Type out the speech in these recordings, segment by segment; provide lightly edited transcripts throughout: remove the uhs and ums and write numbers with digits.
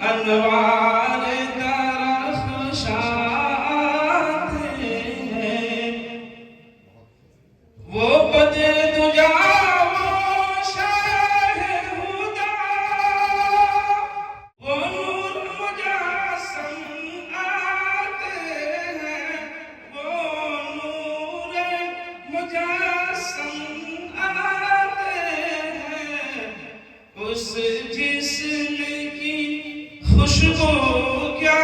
انوار درخشاتے ہیں، وہ بدر دجا وہ شاہ ہدا، وہ نور مجسم آتے ہیں، وہ نور مجسم آتے ہیں، اس جسم کی خوشبو کیا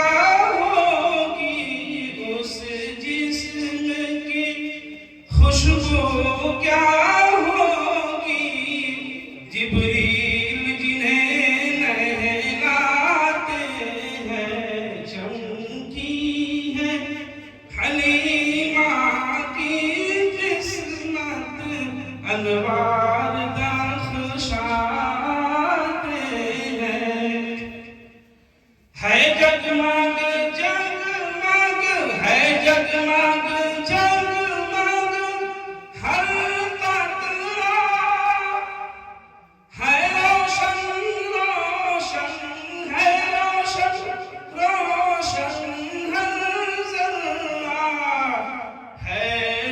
ہوگی، اس جسم کی خوشبو کیا ہوگی، جبریل جنہیں نہلاتے ہیں، چمکی ہے حلیمہ کی قسمت، انوار درخشاتے ہیں، ہے جگمگ جگمگ، ہے جگمگ جگمگ ہر قطرہ، ہے روشن روشن، ہے روشن روشن ہر ذرہ، ہے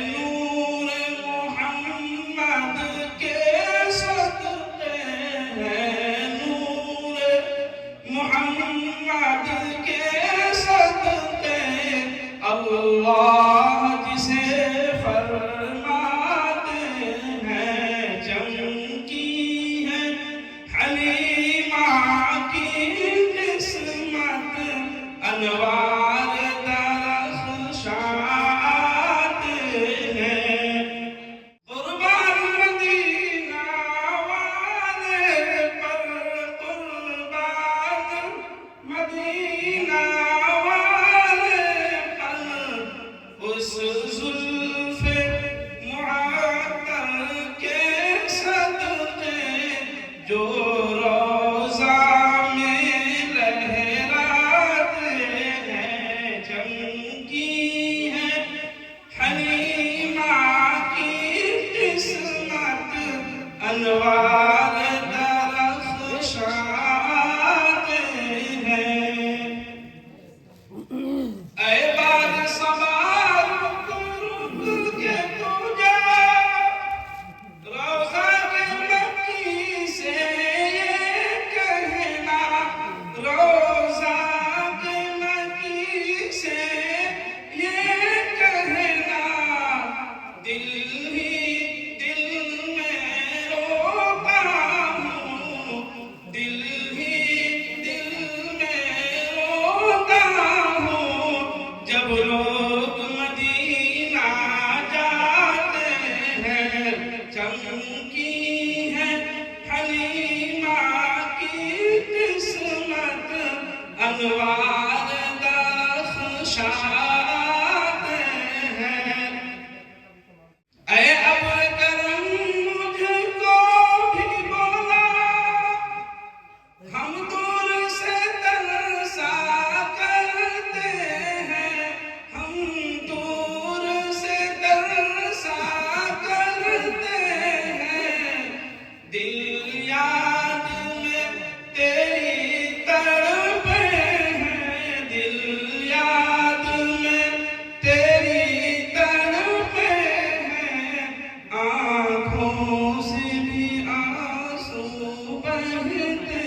نور محمد کے صدقے، ہے نور محمد کے صدقے، اللہ جسے فرماتے ہیں، چمکی ہے حلیمہ کی قسمت، انوار درخشاتے ہیں، قربان مدینہ والے پر، قربان مدینہ والے پر، اس زلف معطر کے صدقے، جو روضہ میں لہراتے ہیں، چمکی ہے حلیمہ کی قسمت، انوار درخشاتے ہیں، اے باد صبا رک رک کے تو جا، روضہ کے مکی سے یہ کہنا، روضہ کے مکی سے یہ کہنا، دل ہی دل میں روتا ہوں، دل ہی دل میں روتا ہوں، جب لوگ مدینہ جاتے ہیں، چمکی ہے حلیمہ کی قسمت، انوار درخشاتے ہیں، اے ابر کرم مجھ کو بھی بولا، ہم دور سے ترسا کرتے ہیں، ہم دور سے ترسا کرتے ہیں، دل یاد میں تیری تڑپے ہیں، دل یاد میں تیری تڑپے ہیں، آنکھوں سے بھی آنسو بہتے